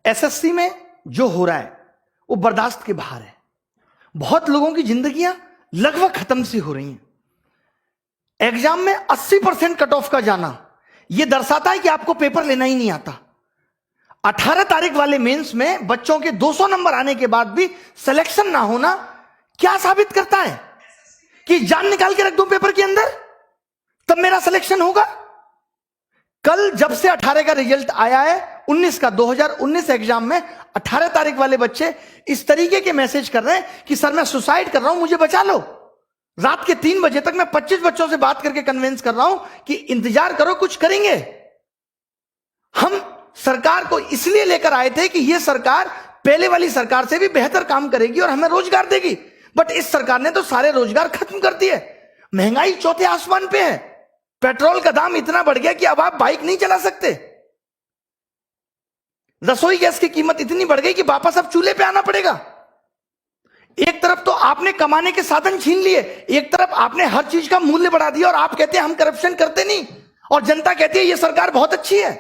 SSC में जो हो रहा है वो बर्दाश्त के बाहर है। बहुत लोगों की जिंदगियां लगभग खत्म सी हो रही हैं। एग्जाम में 80% कट ऑफ का जाना यह दर्शाता है कि आपको पेपर लेना ही नहीं आता। 18 तारीख वाले मेंस में बच्चों के 200 नंबर आने के बाद भी सिलेक्शन ना होना क्या साबित करता है? कि जान निकाल के रख दूं पेपर के अंदर तब मेरा सिलेक्शन होगा। कल जब से 18 का रिजल्ट आया है 19 का 2019 एग्जाम में 18 तारीख वाले बच्चे इस तरीके के मैसेज कर रहे हैं कि सर मैं सुसाइड कर रहा हूं, मुझे बचा लो। रात के 3 बजे तक मैं 25 बच्चों से बात करके कन्विंस कर रहा हूं कि इंतजार करो, कुछ करेंगे। हम सरकार को इसलिए लेकर आए थे कि यह सरकार पहले वाली सरकार से भी बेहतर काम करेगी और हमें रोजगार देगी, बट इस सरकार ने तो सारे रोजगार खत्म कर दिए। महंगाई चौथे आसमान पे है। पेट्रोल का दाम इतना बढ़ गया कि अब आप बाइक नहीं चला सकते। रसोई गैस की कीमत इतनी बढ़ गई कि वापस अब चूल्हे पे आना पड़ेगा। एक तरफ तो आपने कमाने के साधन छीन लिए, एक तरफ आपने हर चीज का मूल्य बढ़ा दिया और आप कहते हैं हम करप्शन करते नहीं, और जनता कहती है यह सरकार बहुत अच्छी है।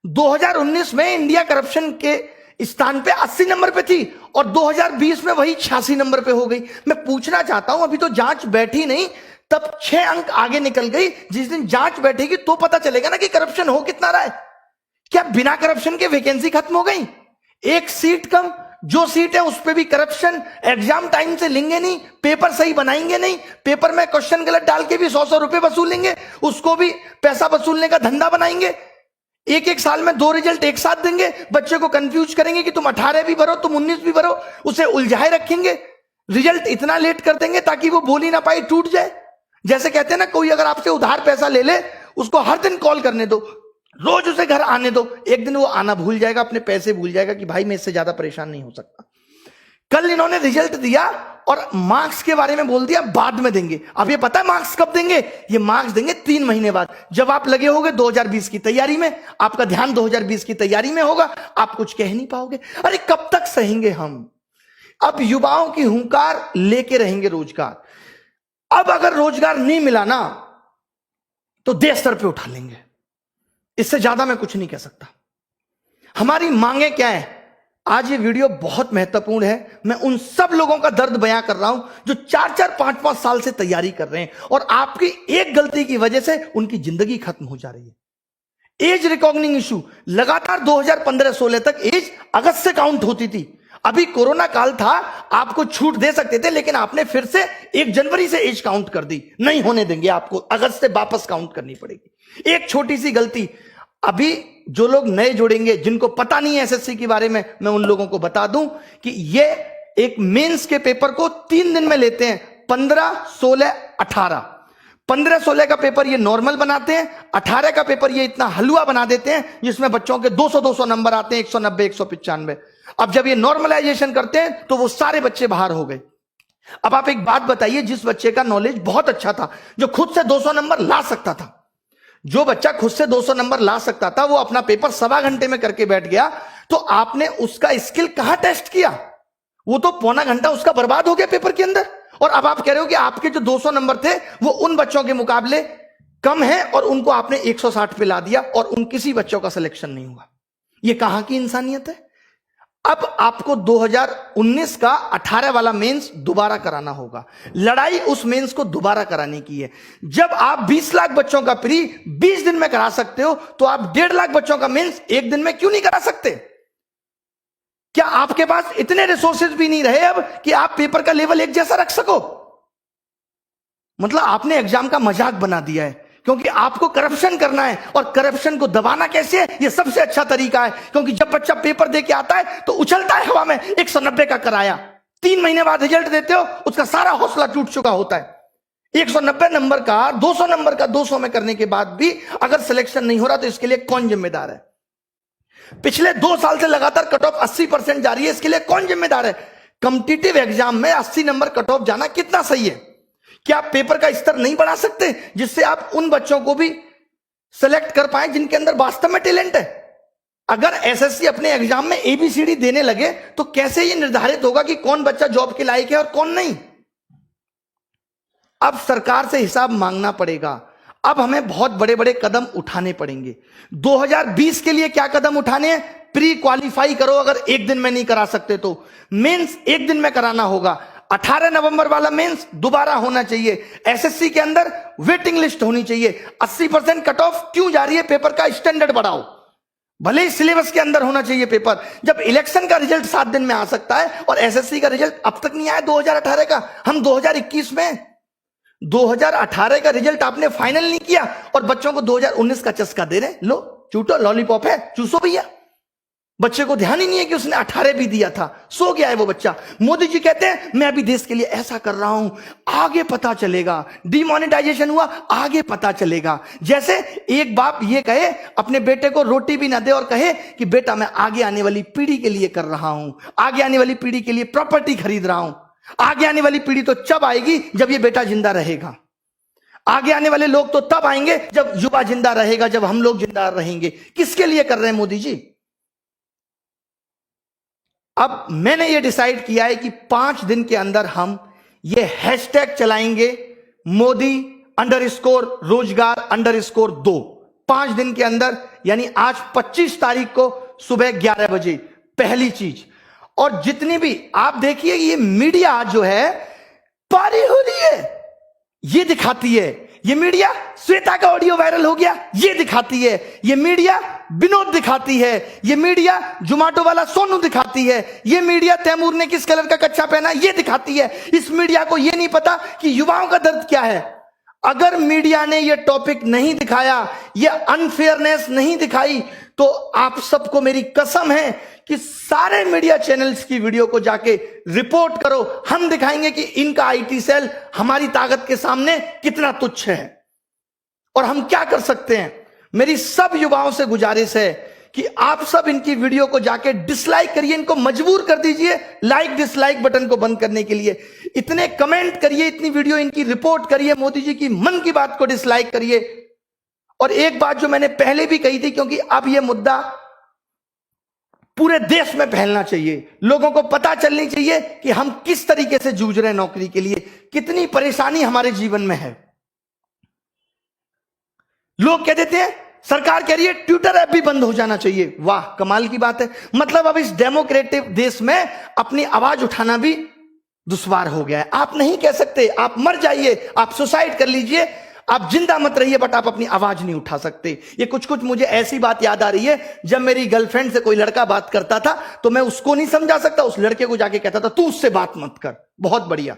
2019 में इंडिया करप्शन के स्थान पे 80 नंबर पे थी और 2020 में वही 86 नंबर पे हो गई। मैं पूछना चाहता हूं, अभी तो जांच बैठी नहीं, तब 6 अंक आगे निकल गई। जिस दिन जांच बैठेगी तो पता चलेगा ना कि करप्शन हो कितना रहा है। क्या बिना करप्शन के वैकेंसी खत्म हो गई? एक सीट कम, जो सीट है उस पर भी करप्शन। एग्जाम टाइम से लेंगे नहीं, पेपर सही बनाएंगे नहीं, पेपर में क्वेश्चन गलत डाल के भी 100 रुपए वसूलेंगे, उसको भी पैसा वसूलने का धंधा बनाएंगे। एक साल में 2 रिजल्ट एक साथ देंगे, बच्चे को कंफ्यूज करेंगे कि तुम 18 भी भरो, तुम 19 भी भरो, उसे उलझाए रखेंगे। रिजल्ट इतना लेट कर देंगे ताकि वो बोल ही ना पाए, टूट जाए। जैसे कहते हैं ना, कोई अगर आपसे उधार पैसा ले ले, उसको हर दिन कॉल करने दो, रोज उसे घर आने दो, एक दिन वो आना भूल जाएगा, अपने पैसे भूल जाएगा कि भाई मैं इससे ज्यादा परेशान नहीं हो सकता। कल इन्होंने रिजल्ट दिया और मार्क्स के बारे में बोल दिया बाद में देंगे। अब ये पता है मार्क्स कब देंगे? ये मार्क्स देंगे 3 महीने बाद, जब आप लगे होगे 2020 की तैयारी में, आपका ध्यान 2020 की तैयारी में होगा, आप कुछ कह नहीं पाओगे। अरे कब तक सहेंगे हम? अब युवाओं की हुंकार लेके रहेंगे रोजगार। अब अगर रोजगार नहीं मिला ना तो देश सर पे उठा लेंगे। इससे ज्यादा मैं कुछ नहीं कह सकता। हमारी मांगे क्या है? आज ये वीडियो बहुत महत्वपूर्ण है। मैं उन सब लोगों का दर्द बयां कर रहा हूं जो 4-4, 5-5 साल से तैयारी कर रहे हैं और आपकी एक गलती की वजह से उनकी जिंदगी खत्म हो जा रही है। एज रिकॉग्निंग इशू लगातार 2015-16 तक एज अगस्त से काउंट होती थी। अभी कोरोना काल था, आपको छूट दे सकते थे, लेकिन आपने फिर से 1 जनवरी से एज काउंट कर दी। नहीं होने देंगे, आपको अगस्त से वापस काउंट करनी पड़ेगी। एक छोटी सी गलती, अभी जो लोग नए जुड़ेंगे, जिनको पता नहीं है एसएससी के बारे में, मैं उन लोगों को बता दूं कि ये एक मेंस के पेपर को 3 दिन में लेते हैं। 15, 16, 18। 15-16 का पेपर ये नॉर्मल बनाते हैं, 18 का पेपर ये इतना हलवा बना देते हैं जिसमें बच्चों के 200-200 नंबर आते हैं, 190, 195। अब जब ये नॉर्मलाइजेशन करते हैं तो वो सारे बच्चे बाहर हो गए। अब आप एक बात बताइए, जिस बच्चे का नॉलेज बहुत अच्छा था, जो खुद से 200 नंबर ला सकता था, जो बच्चा खुद से 200 नंबर ला सकता था, वो अपना पेपर 1.25 घंटे में करके बैठ गया, तो आपने उसका स्किल कहां टेस्ट किया? वो तो पौना घंटा उसका बर्बाद हो गया पेपर के अंदर। और अब आप कह रहे हो कि आपके जो 200 नंबर थे वो उन बच्चों के मुकाबले कम है और उनको आपने 160 पे ला दिया और उन किसी बच्चों का सिलेक्शन नहीं हुआ। ये कहां की इंसानियत है? अब आपको 2019 का 18 वाला मेंस दोबारा कराना होगा। लड़ाई उस मेंस को दोबारा कराने की है। जब आप 20 लाख बच्चों का प्री 20 दिन में करा सकते हो, तो आप 1.5 लाख बच्चों का मेंस 1 दिन में क्यों नहीं करा सकते? क्या आपके पास इतने रिसोर्सेज भी नहीं रहे अब कि आप पेपर का लेवल एक जैसा रख सको? मतलब आपने एग्जाम का मजाक बना दिया है, क्योंकि आपको करप्शन करना है। और करप्शन को दबाना कैसे है? ये सबसे अच्छा तरीका है, क्योंकि जब बच्चा पेपर दे के आता है तो उछलता है हवा में 190 का कराया, 3 महीने बाद रिजल्ट देते हो, उसका सारा हौसला टूट चुका होता है। 190 नंबर का 200 नंबर का 200 में करने के बाद भी अगर सिलेक्शन नहीं हो रहा तो इसके लिए कौन जिम्मेदार है? पिछले 2 साल से लगातार कट ऑफ 80% जा रही है, इसके लिए कौन जिम्मेदार है? कॉम्पिटिटिव एग्जाम में 80 नंबर कट ऑफ जाना कितना सही है? क्या आप पेपर का स्तर नहीं बढ़ा सकते जिससे आप उन बच्चों को भी सेलेक्ट कर पाए जिनके अंदर वास्तव में टैलेंट है? अगर एसएससी अपने एग्जाम में एबीसीडी देने लगे तो कैसे यह निर्धारित होगा कि कौन बच्चा जॉब के लायक है और कौन नहीं? अब सरकार से हिसाब मांगना पड़ेगा। अब हमें बहुत बड़े बड़े कदम उठाने पड़ेंगे। 2020 के लिए क्या कदम उठाने हैं? प्री क्वालिफाई करो अगर एक दिन में नहीं करा सकते तो। मेंस एक दिन में कराना होगा। 18 नवंबर वाला मेंस दोबारा होना चाहिए। एसएससी के अंदर वेटिंग लिस्ट होनी चाहिए। 80% कट ऑफ क्यों जा रही है? पेपर का स्टैंडर्ड बढ़ाओ। भले ही सिलेबस के अंदर होना चाहिए पेपर। जब इलेक्शन का रिजल्ट 7 दिन में आ सकता है और एसएससी का रिजल्ट अब तक नहीं आया 2018 का, हम 2021 में। 2018 का रिजल्ट आपने फाइनल नहीं किया और बच्चों को 2019 का चस्का दे रहे। लो चूटो, लॉलीपॉप है, चूसो भैया। बच्चे को ध्यान ही नहीं है कि उसने 18 भी दिया था, सो गया है वो बच्चा। मोदी जी कहते हैं मैं अभी देश के लिए ऐसा कर रहा हूं, आगे पता चलेगा। डिमोनेटाइजेशन हुआ, आगे पता चलेगा। जैसे एक बाप ये कहे अपने बेटे को रोटी भी ना दे और कहे कि बेटा मैं आगे आने वाली पीढ़ी के लिए कर रहा हूं, आगे आने वाली पीढ़ी के लिए प्रॉपर्टी खरीद रहा हूं। आगे आने वाली पीढ़ी तो जब आएगी जब ये बेटा जिंदा रहेगा। आगे आने वाले लोग तो तब आएंगे जब युवा जिंदा रहेगा, जब हम लोग जिंदा रहेंगे। किसके लिए कर रहे हैं मोदी जी? अब मैंने ये डिसाइड किया है कि 5 दिन के अंदर हम ये हैशटैग चलाएंगे, मोदी _रोजगार_2। 5 दिन के अंदर, यानी आज 25 तारीख को सुबह 11 बजे पहली चीज। और जितनी भी आप देखिए ये मीडिया जो है पारी हो रही है, ये दिखाती है। ये मीडिया श्वेता का ऑडियो वायरल हो गया, ये दिखाती है। ये मीडिया विनोद दिखाती है। ये मीडिया जोमेटो वाला सोनू दिखाती है। ये मीडिया तैमूर ने किस कलर का कच्चा पहना, ये दिखाती है। इस मीडिया को ये नहीं पता कि युवाओं का दर्द क्या है। अगर मीडिया ने ये टॉपिक नहीं दिखाया, ये अनफेयरनेस नहीं दिखाई, तो आप सबको मेरी कसम है कि सारे मीडिया चैनल्स की वीडियो को जाके रिपोर्ट करो। हम दिखाएंगे कि इनका आईटी सेल हमारी ताकत के सामने कितना तुच्छ है और हम क्या कर सकते हैं। मेरी सब युवाओं से गुजारिश है कि आप सब इनकी वीडियो को जाके डिसलाइक करिए, इनको मजबूर कर दीजिए लाइक डिसलाइक बटन को बंद करने के लिए। इतने कमेंट करिए, इतनी वीडियो इनकी रिपोर्ट करिए, मोदी जी की मन की बात को डिसलाइक करिए। और एक बात जो मैंने पहले भी कही थी, क्योंकि अब यह मुद्दा पूरे देश में फैलना चाहिए, लोगों को पता चलनी चाहिए कि हम किस तरीके से जूझ रहे हैं नौकरी के लिए, कितनी परेशानी हमारे जीवन में है। लोग कह देते हैं सरकार कह रही है ट्विटर ऐप भी बंद हो जाना चाहिए। वाह, कमाल की बात है। मतलब अब इस डेमोक्रेटिक देश में अपनी आवाज उठाना भी दुश्वार हो गया है। आप नहीं कह सकते, आप मर जाइए, आप सुसाइड कर लीजिए, आप जिंदा मत रहिए, बट आप अपनी आवाज नहीं उठा सकते। ये कुछ मुझे ऐसी बात याद आ रही है, जब मेरी गर्लफ्रेंड से कोई लड़का बात करता था तो मैं उसको नहीं समझा सकता, उस लड़के को जाके कहता था तू उससे बात मत कर। बहुत बढ़िया।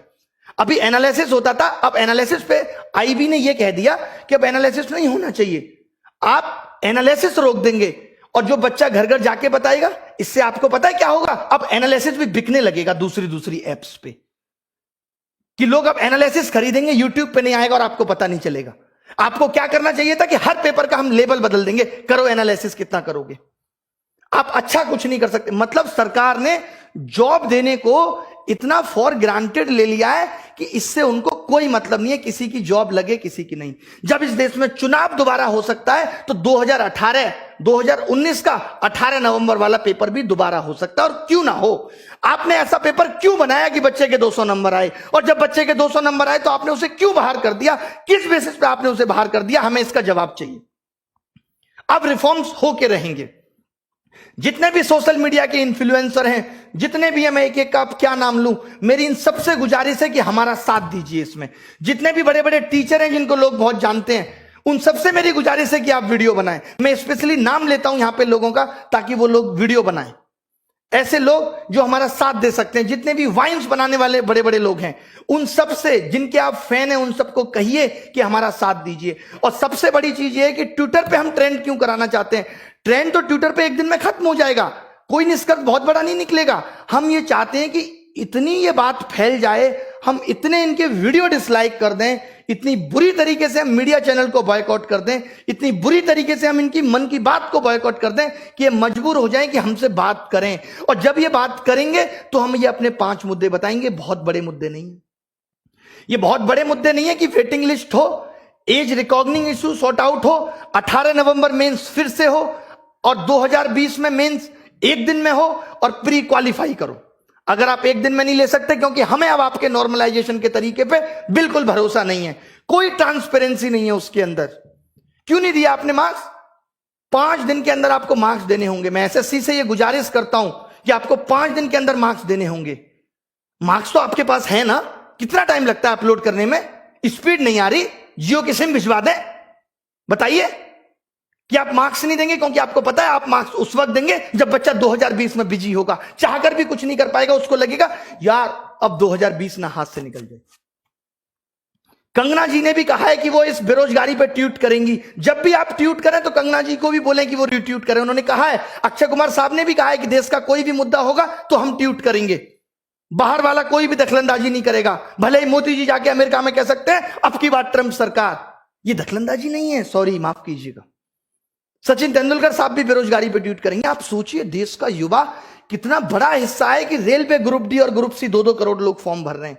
अभी एनालिसिस होता था, अब एनालिसिस पे आईबी ने यह कह दिया कि अब एनालिसिस नहीं होना चाहिए, आप एनालिसिस रोक देंगे और जो बच्चा घर घर जाके बताएगा, इससे आपको पता है क्या होगा, अब एनालिसिस भी बिकने लगेगा दूसरी एप्स पे, कि लोग अब एनालिसिस खरीदेंगे, यूट्यूब पे नहीं आएगा और आपको पता नहीं चलेगा। आपको क्या करना चाहिए था कि हर पेपर का हम लेबल बदल देंगे, करो एनालिसिस, कितना करोगे। आप अच्छा कुछ नहीं कर सकते। मतलब सरकार ने जॉब देने को इतना फॉर ग्रांटेड ले लिया है कि इससे उनको कोई मतलब नहीं है किसी की जॉब लगे किसी की नहीं। जब इस देश में चुनाव दोबारा हो सकता है तो 2019 का 18 नवंबर वाला पेपर भी दोबारा हो सकता है। और क्यों ना हो, आपने ऐसा पेपर क्यों बनाया कि बच्चे के 200 नंबर आए, और जब बच्चे के 200 नंबर आए तो आपने उसे क्यों बाहर कर दिया, किस बेसिस पे आपने उसे बाहर कर दिया, हमें इसका जवाब चाहिए। अब रिफॉर्म्स होके रहेंगे। जितने भी सोशल मीडिया के इन्फ्लुएंसर हैं, जितने भी हैं, मैं एक एक का क्या नाम लूं, मेरी इन सबसे गुजारिश है कि हमारा साथ दीजिए इसमें। जितने भी बड़े बड़े टीचर हैं जिनको लोग बहुत जानते हैं, उन सबसे मेरी गुजारिश है कि आप वीडियो बनाएं। मैं स्पेशली नाम लेता हूं यहां पे लोगों का, ताकि वो लोग वीडियो बनाएं। ऐसे लोग जो हमारा साथ दे सकते हैं, जितने भी वाइन्स बनाने वाले बड़े बड़े लोग हैं, उन सब से जिनके आप फैन हैं, उन सबको कहिए कि हमारा साथ दीजिए। और सबसे बड़ी चीज ये है कि ट्विटर पे हम ट्रेंड क्यों कराना चाहते हैं। ट्रेंड तो ट्विटर पे एक दिन में खत्म हो जाएगा, कोई निष्कर्ष बहुत बड़ा नहीं निकलेगा। हम ये चाहते हैं कि इतनी ये बात फैल जाए, हम इतने इनके वीडियो डिसलाइक कर दें, इतनी बुरी तरीके से हम मीडिया चैनल को बॉयकॉट कर दें, इतनी बुरी तरीके से हम इनकी मन की बात को बॉयकॉट कर दें कि ये मजबूर हो जाएं कि हमसे बात करें। और जब ये बात करेंगे तो हम ये अपने 5 मुद्दे बताएंगे। बहुत बड़े मुद्दे नहीं है ये, बहुत बड़े मुद्दे नहीं है कि वेटिंग लिस्ट हो, as recognising issue sort out हो, 18 नवंबर मेंस फिर से हो, और 2020 में मेंस एक दिन में हो, और प्री क्वालिफाई करो। अगर आप एक दिन में नहीं ले सकते, क्योंकि हमें अब आपके नॉर्मलाइजेशन के तरीके पे बिल्कुल भरोसा नहीं है, कोई ट्रांसपेरेंसी नहीं है उसके अंदर। क्यों नहीं दिया आपने मार्क्स? 5 दिन के अंदर आपको मार्क्स देने होंगे। मैं एसएससी से ये गुजारिश करता हूं कि आपको 5 दिन के अंदर मार्क्स देने होंगे। मार्क्स तो आपके पास है ना, कितना टाइम लगता है अपलोड करने में? स्पीड नहीं आ रही, जियो की सिम भिजवा दें? बताइए कि आप मार्क्स नहीं देंगे, क्योंकि आपको पता है आप मार्क्स उस वक्त देंगे जब बच्चा 2020 में बिजी होगा, चाहकर भी कुछ नहीं कर पाएगा, उसको लगेगा यार अब 2020 ना हाथ से निकल जाए। कंगना जी ने भी कहा है कि वो इस बेरोजगारी पर ट्वीट करेंगी। जब भी आप ट्वीट करें तो कंगना जी को भी बोलें कि वो रिट्वीट करें। उन्होंने कहा है, अक्षय कुमार साहब ने भी कहा है कि देश का कोई भी मुद्दा होगा तो हम ट्वीट करेंगे, बाहर वाला कोई भी दखलंदाजी नहीं करेगा। भले ही मोदी जी जाके अमेरिका में कह सकते हैं अब की बात ट्रंप सरकार, ये दखलंदाजी नहीं है, सॉरी माफ कीजिएगा। सचिन तेंदुलकर साहब भी बेरोजगारी पर ट्वीट करेंगे। आप सोचिए देश का युवा कितना बड़ा हिस्सा है कि रेलवे ग्रुप डी और ग्रुप सी 2-2 करोड़ लोग फॉर्म भर रहे हैं।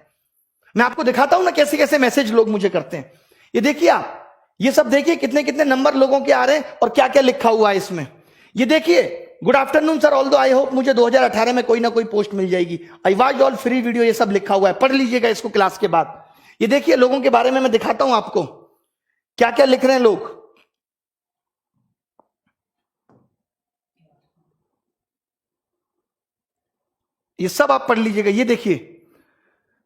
मैं आपको दिखाता हूं ना कैसे कैसे मैसेज लोग मुझे करते हैं। ये देखिए आप, ये सब देखिए कितने कितने नंबर लोगों के आ रहे हैं और क्या क्या लिखा हुआ है इसमें। ये देखिए, good afternoon sir, although I hope मुझे 2018 में कोई ना कोई पोस्ट मिल जाएगी। I watch all free video, ये सब लिखा हुआ है, पढ़ लीजिएगा इसको क्लास के बाद। ये देखिए लोगों के बारे में मैं दिखाता हूं आपको क्या क्या लिख रहे हैं लोग। ये सब आप पढ़ लीजिएगा। ये देखिए,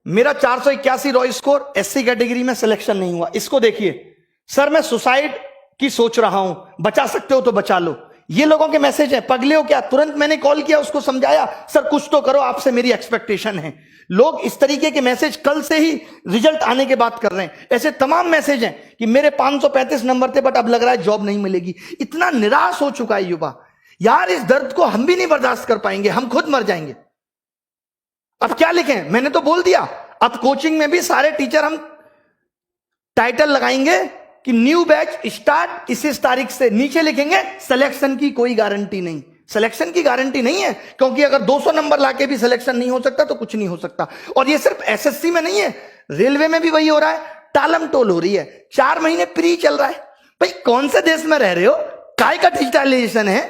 मेरा 481 रॉ स्कोर, एससी कैटेगरी में सिलेक्शन नहीं हुआ। इसको देखिए, सर मैं सुसाइड की सोच रहा हूं, बचा सकते हो तो बचा लो। ये लोगों के मैसेज हैं। पगले हो क्या? तुरंत मैंने कॉल किया, उसको समझाया, सर कुछ तो करो, आपसे मेरी एक्सपेक्टेशन है। लोग इस तरीके के मैसेज कल से ही रिजल्ट आने के बाद कर रहे हैं। ऐसे तमाम मैसेज हैं कि मेरे 535 नंबर थे बट अब लग रहा है जॉब नहीं मिलेगी। इतना निराश हो चुका है युवा, यार इस दर्द को हम भी नहीं बर्दाश्त कर पाएंगे, हम खुद मर जाएंगे। अब क्या लिखें? मैंने तो बोल दिया, अब कोचिंग में भी सारे टीचर हम टाइटल लगाएंगे कि न्यू बैच स्टार्ट इस तारीख से। नीचे लिखेंगे सिलेक्शन की कोई गारंटी नहीं। सिलेक्शन की गारंटी नहीं है, क्योंकि अगर 200 नंबर लाके भी सिलेक्शन नहीं हो सकता तो कुछ नहीं हो सकता। और ये सिर्फ एसएससी में नहीं है, रेलवे में भी वही हो रहा है, टालम टोल हो रही है। 4 महीने प्री चल रहा है। भाई कौन से देश में रह रहे हो? काय का डिजिटलाइजेशन है?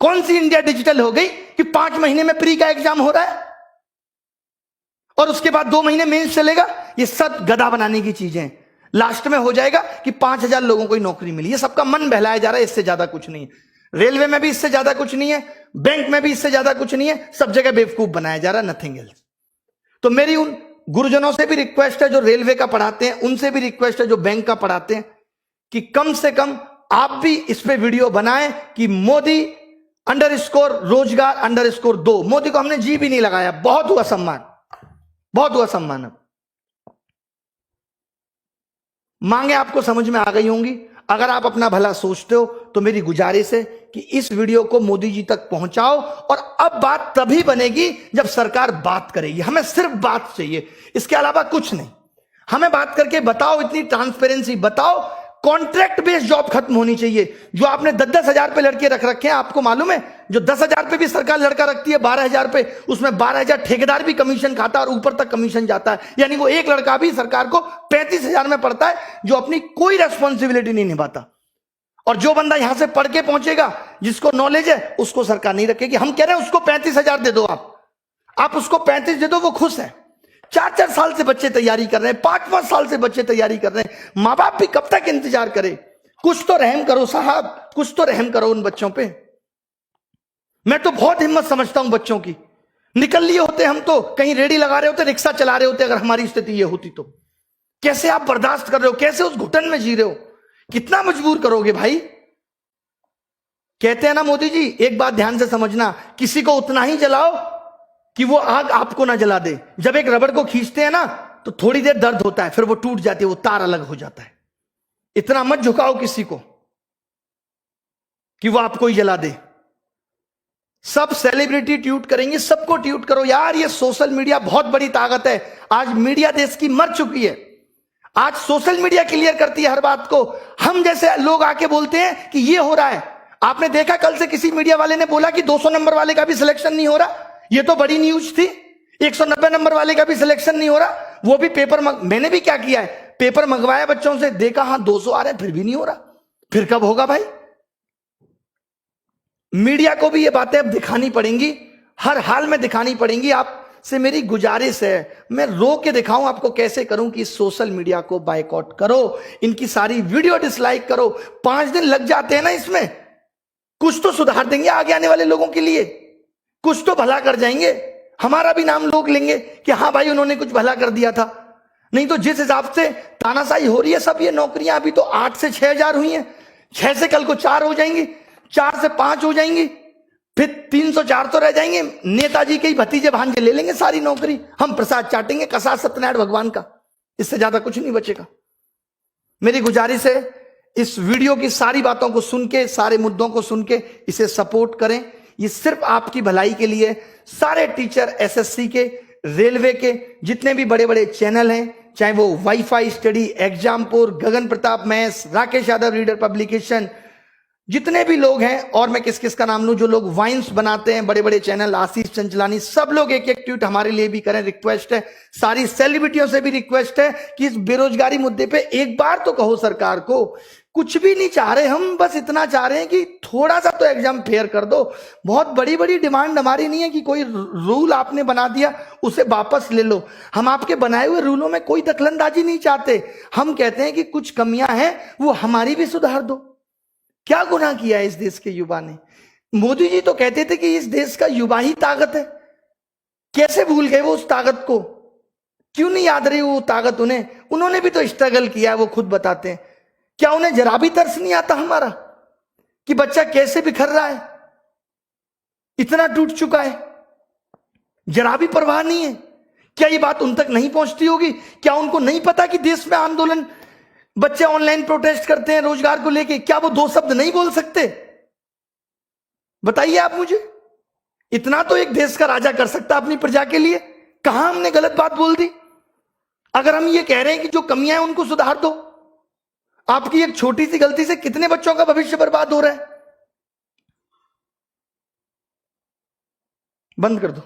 कौन सी इंडिया डिजिटल हो गई कि 5 महीने में प्री का एग्जाम हो रहा है और उसके बाद 2 महीने मेंस चलेगा? ये सब गधा बनाने की चीजें हैं। लास्ट में हो जाएगा कि 5000 लोगों को ही नौकरी मिली। ये सबका मन बहलाया जा रहा है, इससे ज्यादा कुछ नहीं है। रेलवे में भी इससे ज्यादा कुछ नहीं है, बैंक में भी इससे ज्यादा कुछ नहीं है, सब जगह बेवकूफ बनाया जा रहा है, नथिंग एल्स। तो मेरी उन गुरुजनों से भी रिक्वेस्ट है जो रेलवे का पढ़ाते हैं, उनसे भी रिक्वेस्ट है जो बैंक का पढ़ाते हैं, कि कम से कम आप भी इस पे वीडियो बनाएं कि मोदी _रोजगार_2। मोदी को हमने जी भी नहीं लगाया, बहुत हुआ सम्मान, बहुत हुआ सम्मान। अब मांगे आपको समझ में आ गई होंगी। अगर आप अपना भला सोचते हो तो मेरी गुजारिश है कि इस वीडियो को मोदी जी तक पहुंचाओ। और अब बात तभी बनेगी जब सरकार बात करेगी। हमें सिर्फ बात चाहिए, इसके अलावा कुछ नहीं। हमें बात करके बताओ, इतनी ट्रांसपेरेंसी बताओ। कॉन्ट्रैक्ट बेस्ड जॉब खत्म होनी चाहिए। जो आपने 10-10 हजार पे लड़के रख रखे हैं, आपको मालूम है जो 10 हजार पे भी सरकार लड़का रखती है 12 हजार पे, उसमें 12 हजार ठेकेदार भी कमीशन खाता है और ऊपर तक कमीशन जाता है। यानी वो एक लड़का भी सरकार को 35 हजार में पड़ता है, जो अपनी कोई रेस्पॉन्सिबिलिटी नहीं निभाता। और जो बंदा यहां से पढ़ के पहुंचेगा, जिसको नॉलेज है, उसको सरकार नहीं रखेगी। हम कह रहे हैं उसको 35 हजार दे दो। आप उसको 35 दे दो, वो खुश है। 4-4 साल से बच्चे तैयारी कर रहे हैं, 5-5 साल से बच्चे तैयारी कर रहे हैं। माँ बाप भी कब तक इंतजार करे? कुछ तो रहम करो साहब, कुछ तो रहम करो उन बच्चों पे। मैं तो बहुत हिम्मत समझता हूं बच्चों की। निकल लिए होते हम तो, कहीं रेडी लगा रहे होते, रिक्शा चला रहे होते, अगर हमारी स्थिति ये होती तो। कैसे आप बर्दाश्त कर रहे हो? कैसे उस घुटन में जी रहे हो? कितना मजबूर करोगे भाई? कहते हैं ना मोदी जी, एक बात ध्यान से समझना, किसी को उतना ही जलाओ कि वो आग आपको ना जला दे। जब एक रबड़ को खींचते हैं ना तो थोड़ी देर दर्द होता है, फिर वो टूट जाती है, वो तार अलग हो जाता है। इतना मत झुकाओ किसी को कि वो आपको ही जला दे। सब सेलिब्रिटी ट्वीट करेंगे, सबको ट्वीट करो यार। ये सोशल मीडिया बहुत बड़ी ताकत है। आज मीडिया देश की मर चुकी है। आज सोशल मीडिया क्लियर करती है हर बात को। हम जैसे लोग आके बोलते हैं कि ये हो रहा है। आपने देखा कल से किसी मीडिया वाले ने बोला कि 200 नंबर वाले का भी सिलेक्शन नहीं हो रहा। ये तो बड़ी न्यूज थी। 190 नंबर वाले का भी सिलेक्शन नहीं हो रहा, वो भी पेपर मैंने भी क्या किया है, पेपर मंगवाया बच्चों से, देखा हाँ 200 आ रहे, फिर भी नहीं हो रहा। फिर कब होगा भाई? मीडिया को भी ये बातें अब दिखानी पड़ेंगी, हर हाल में दिखानी पड़ेंगी। आपसे मेरी गुजारिश है, मैं रो के दिखाऊं आपको कैसे करूं कि सोशल मीडिया को बायकॉट करो, इनकी सारी वीडियो डिसलाइक करो। 5 दिन लग जाते हैं ना इसमें, कुछ तो सुधार देंगे आगे आने वाले लोगों के लिए, कुछ तो भला कर जाएंगे, हमारा भी नाम लोग लेंगे कि हाँ भाई उन्होंने कुछ भला कर दिया था। नहीं तो जिस हिसाब से तानाशाही हो रही है सब, ये नौकरियां अभी तो 8 से 6,000 हुई हैं, 6 से कल को 4 हो जाएंगी, 4 से 5 हो जाएंगी, फिर 300-400 रह जाएंगे। नेताजी के ही भतीजे भांजे ले लेंगे सारी नौकरी, हम प्रसाद चाटेंगे कसा सत्यनारायण भगवान का, इससे ज्यादा कुछ नहीं बचेगा। मेरी गुजारिश है इस वीडियो की सारी बातों को सुन के, सारे मुद्दों को सुन के इसे सपोर्ट करें, ये सिर्फ आपकी भलाई के लिए। सारे टीचर एसएससी के, रेलवे के, जितने भी बड़े बड़े चैनल हैं, चाहे वो WiFi study, Exampur, Gagan Pratap maths, Rakesh Yadav reader publication, जितने भी लोग हैं, और मैं किस किस का नाम लूं, जो लोग वाइन्स बनाते हैं, बड़े बड़े चैनल, आशीष चंचलानी, सब लोग एक एक ट्वीट हमारे लिए भी करें, रिक्वेस्ट है। सारी सेलिब्रिटियों से भी रिक्वेस्ट है कि इस बेरोजगारी मुद्दे पे एक बार तो कहो सरकार को। कुछ भी नहीं चाह रहे हम, बस इतना चाह रहे हैं कि थोड़ा सा तो एग्जाम फेयर कर दो। बहुत बड़ी बड़ी डिमांड हमारी नहीं है कि कोई रूल आपने बना दिया उसे वापस ले लो, हम आपके बनाए हुए रूलों में कोई दखलंदाजी नहीं चाहते। हम कहते हैं कि कुछ कमियां हैं वो हमारी भी सुधार दो। क्या गुनाह किया है इस देश के युवा ने? मोदी जी तो कहते थे कि इस देश का युवा ही ताकत है, कैसे भूल गए वो उस ताकत को? क्यों नहीं याद रही वो ताकत उन्हें? उन्होंने भी तो स्ट्रगल किया है, वो खुद बताते हैं। क्या उन्हें जरा भी तरस नहीं आता हमारा कि बच्चा कैसे बिखर रहा है, इतना टूट चुका है? जरा भी परवाह नहीं है? क्या ये बात उन तक नहीं पहुंचती होगी? क्या उनको नहीं पता कि देश में आंदोलन, बच्चे ऑनलाइन प्रोटेस्ट करते हैं रोजगार को लेके, क्या वो 2 शब्द नहीं बोल सकते? बताइए आप मुझे। इतना तो एक देश का राजा कर सकता अपनी प्रजा के लिए। कहां हमने गलत बात बोल दी? अगर हम ये कह रहे हैं कि जो कमियां हैं उनको सुधार दो, आपकी एक छोटी सी गलती से कितने बच्चों का भविष्य बर्बाद हो रहा है? बंद कर दो।